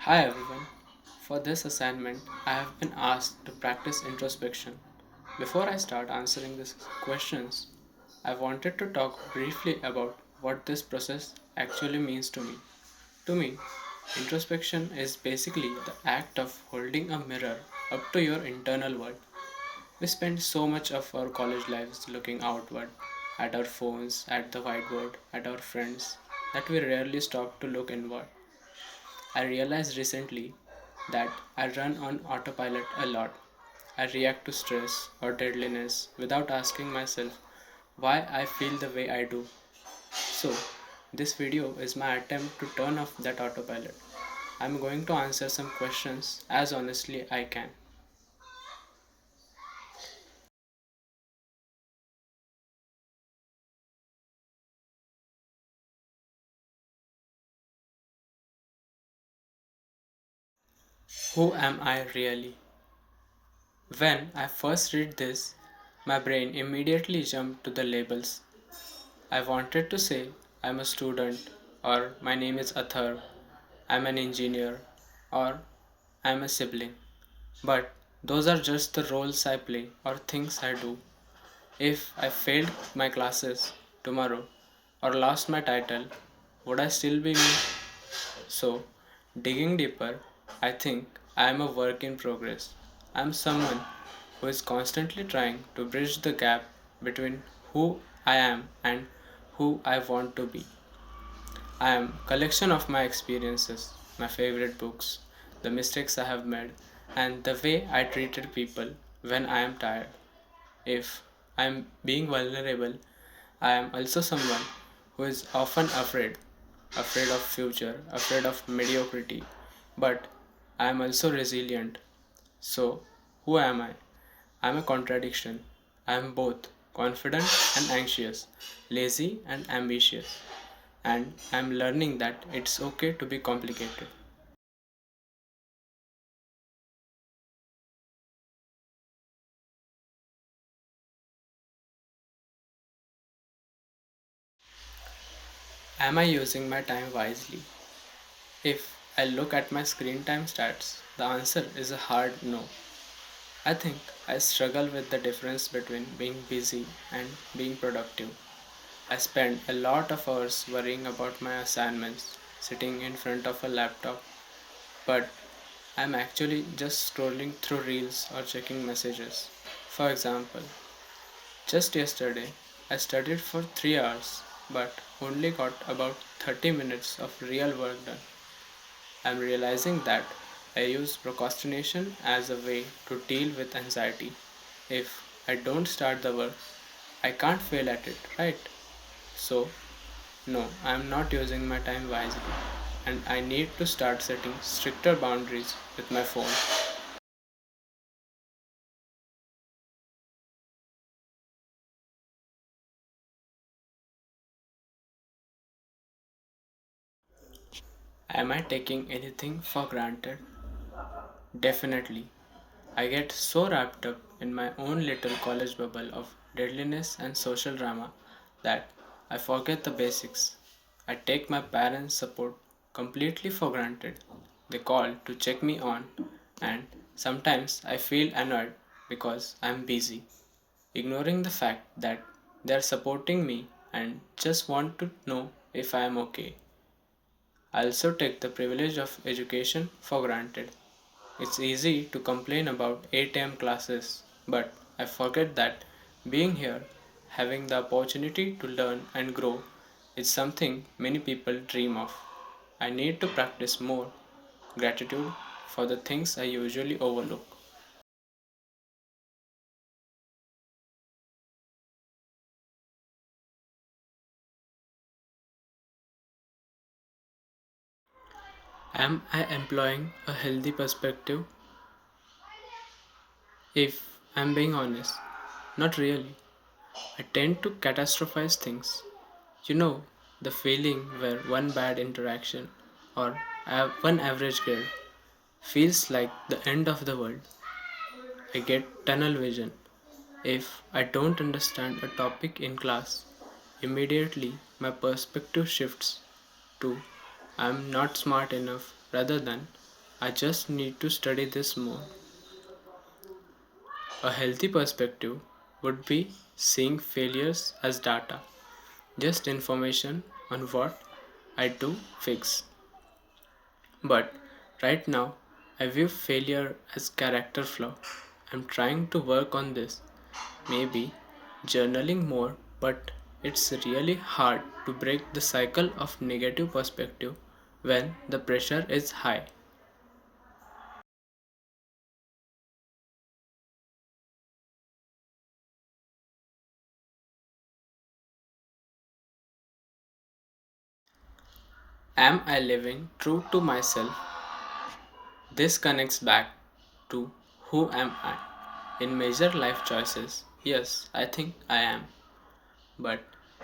Hi everyone. For this assignment, I have been asked to practice introspection. Before I start answering these questions, I wanted to talk briefly about what this process actually means to me. To me, introspection is basically the act of holding a mirror up to your internal world. We spend so much of our college lives looking outward, at our phones, at the whiteboard, at our friends, that we rarely stop to look inward. I realized recently that I run on autopilot a lot. I react to stress or deadliness without asking myself why I feel the way I do. So, this video is my attempt to turn off that autopilot. I'm going to answer some questions as honestly I can. Who am I really? When I first read this, my brain immediately jumped to the labels. I wanted to say I'm a student, or my name is Atharv, I'm an engineer, or I'm a sibling. But those are just the roles I play or things I do. If I failed my classes tomorrow or lost my title, would I still be me? So, digging deeper, I think I am a work in progress. I am someone who is constantly trying to bridge the gap between who I am and who I want to be. I am a collection of my experiences, my favorite books, the mistakes I have made, and the way I treated people when I am tired. If I am being vulnerable, I am also someone who is often afraid of future, afraid of mediocrity, but I am also resilient. So, who am I? I am a contradiction. I am both confident and anxious, lazy and ambitious, and I am learning that it's okay to be complicated. Am I using my time wisely? If I look at my screen time stats, the answer is a hard no. I think I struggle with the difference between being busy and being productive. I spend a lot of hours worrying about my assignments, sitting in front of a laptop, but I'm actually just scrolling through reels or checking messages. For example, just yesterday I studied for 3 hours but only got about 30 minutes of real work done. I'm realizing that I use procrastination as a way to deal with anxiety. If I don't start the work, I can't fail at it, right? So, no, I'm not using my time wisely, and I need to start setting stricter boundaries with my phone. Am I taking anything for granted? Definitely. I get so wrapped up in my own little college bubble of deadliness and social drama that I forget the basics. I take my parents' support completely for granted. They call to check me on, and sometimes I feel annoyed because I'm busy, ignoring the fact that they're supporting me and just want to know if I am okay. I also take the privilege of education for granted. It's easy to complain about 8 a.m. classes, but I forget that being here, having the opportunity to learn and grow, is something many people dream of. I need to practice more gratitude for the things I usually overlook. Am I employing a healthy perspective? If I'm being honest, not really. I tend to catastrophize things. You know, the feeling where one bad interaction or one average grade feels like the end of the world. I get tunnel vision. If I don't understand a topic in class, immediately my perspective shifts to I'm not smart enough rather than I just need to study this more. A healthy perspective would be seeing failures as data, just information on what I do fix. But right now, I view failure as character flaw. I'm trying to work on this. Maybe journaling more, but it's really hard to break the cycle of negative perspective when the pressure is high. Am I living true to myself? This connects back to who am I? In major life choices, yes, I think I am. But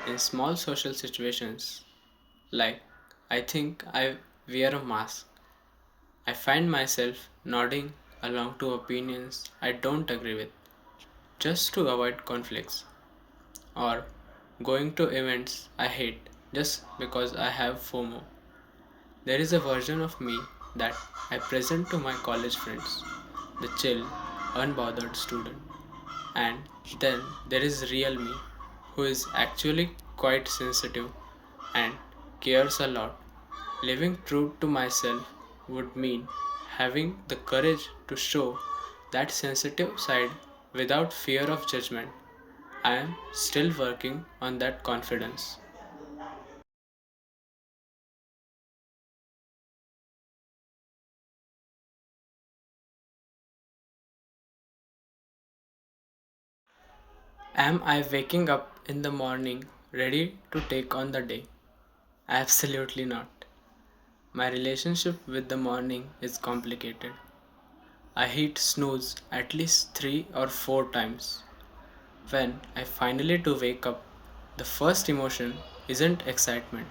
in small social situations, like I think I wear a mask, I find myself nodding along to opinions I don't agree with just to avoid conflicts, or going to events I hate just because I have FOMO. There is a version of me that I present to my college friends, the chill, unbothered student. And then there is real me, who is actually quite sensitive and cares a lot. Living true to myself would mean having the courage to show that sensitive side without fear of judgment. I am still working on that confidence. Am I waking up in the morning ready to take on the day? Absolutely not. My relationship with the morning is complicated. I hit snooze at least 3 or 4 times. When I finally do wake up, the first emotion isn't excitement.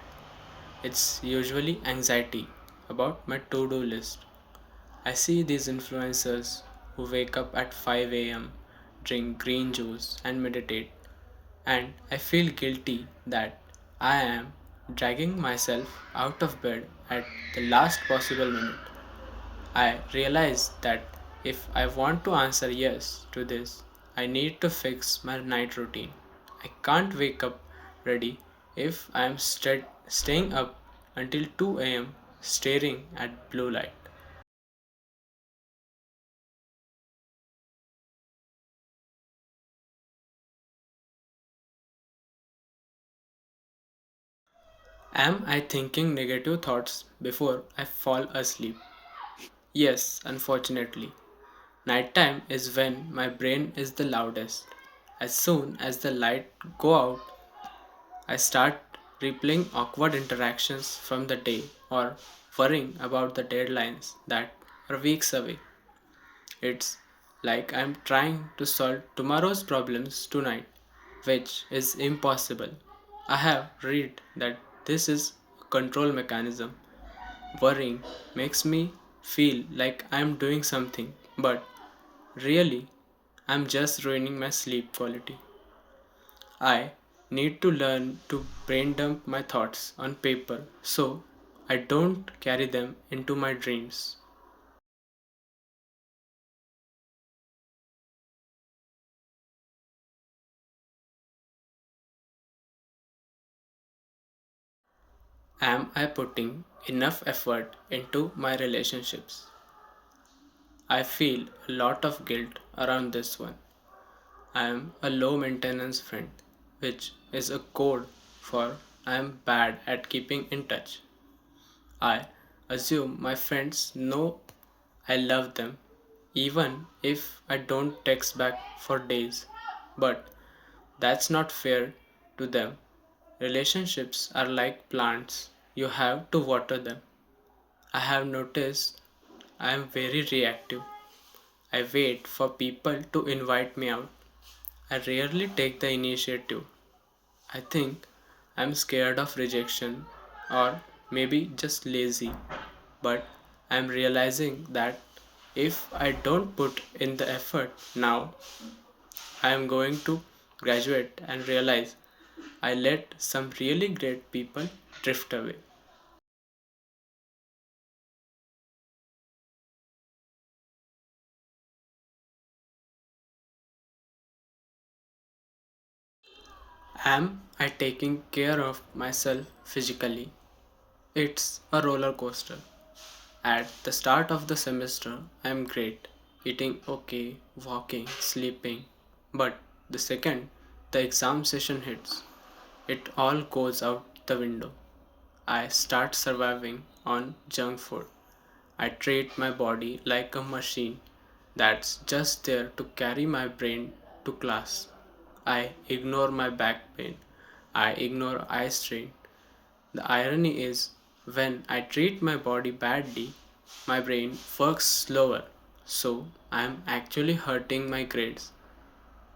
It's usually anxiety about my to-do list. I see these influencers who wake up at 5 a.m., drink green juice and meditate, and I feel guilty that I am dragging myself out of bed at the last possible minute. I realize that if I want to answer yes to this, I need to fix my night routine. I can't wake up ready if I am staying up until 2 am staring at blue light. Am I thinking negative thoughts before I fall asleep? Yes, unfortunately. Nighttime is when my brain is the loudest. As soon as the light go out, I start replaying awkward interactions from the day or worrying about the deadlines that are weeks away. It's like I'm trying to solve tomorrow's problems tonight, which is impossible. I have read that this is a control mechanism. Worrying makes me feel like I'm doing something, but really, I'm just ruining my sleep quality. I need to learn to brain dump my thoughts on paper so I don't carry them into my dreams. Am I putting enough effort into my relationships? I feel a lot of guilt around this one. I am a low maintenance friend, which is a code for I am bad at keeping in touch. I assume my friends know I love them, even if I don't text back for days. But that's not fair to them. Relationships are like plants, you have to water them. I have noticed I am very reactive. I wait for people to invite me out. I rarely take the initiative. I think I'm scared of rejection or maybe just lazy. But I'm realizing that if I don't put in the effort now, I am going to graduate and realize I let some really great people drift away. Am I taking care of myself physically? It's a roller coaster. At the start of the semester, I'm great, eating okay, walking, sleeping. But the second the exam session hits, it all goes out the window. I start surviving on junk food. I treat my body like a machine that's just there to carry my brain to class. I ignore my back pain. I ignore eye strain. The irony is, when I treat my body badly, my brain works slower, so I am actually hurting my grades.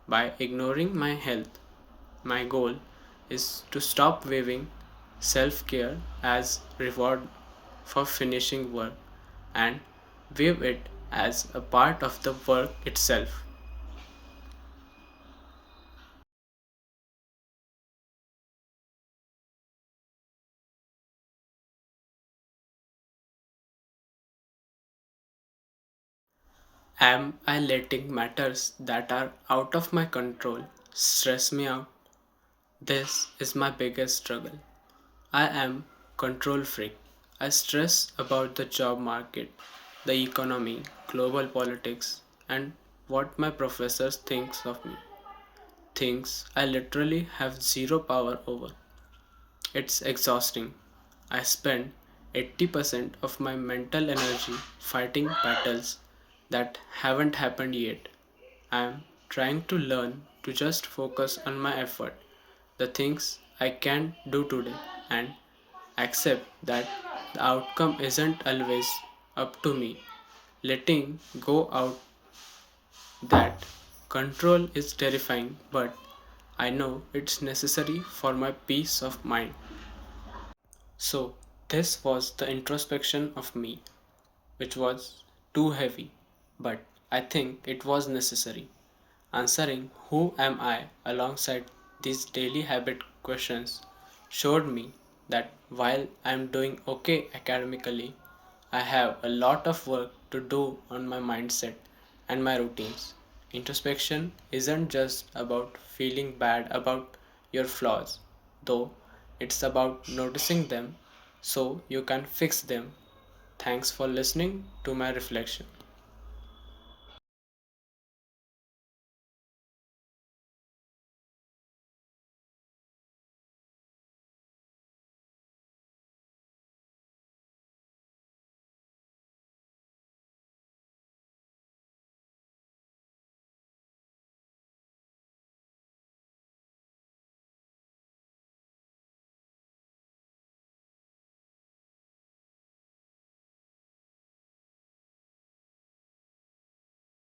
By ignoring my health, my goal is to stop viewing self care as reward for finishing work and view it as a part of the work itself. Am I letting matters that are out of my control stress me out? This is my biggest struggle. I am control freak. I stress about the job market, the economy, global politics, and what my professors thinks of me. Things I literally have zero power over. It's exhausting. I spend 80% of my mental energy fighting battles that haven't happened yet. I'm trying to learn to just focus on my effort, the things I can do today, and accept that the outcome isn't always up to me. Letting go out that control is terrifying, but I know it's necessary for my peace of mind. So, this was the introspection of me, which was too heavy, but I think it was necessary. Answering who am I alongside these daily habit questions showed me that while I am doing okay academically, I have a lot of work to do on my mindset and my routines. Introspection isn't just about feeling bad about your flaws, though it's about noticing them so you can fix them. Thanks for listening to my reflection.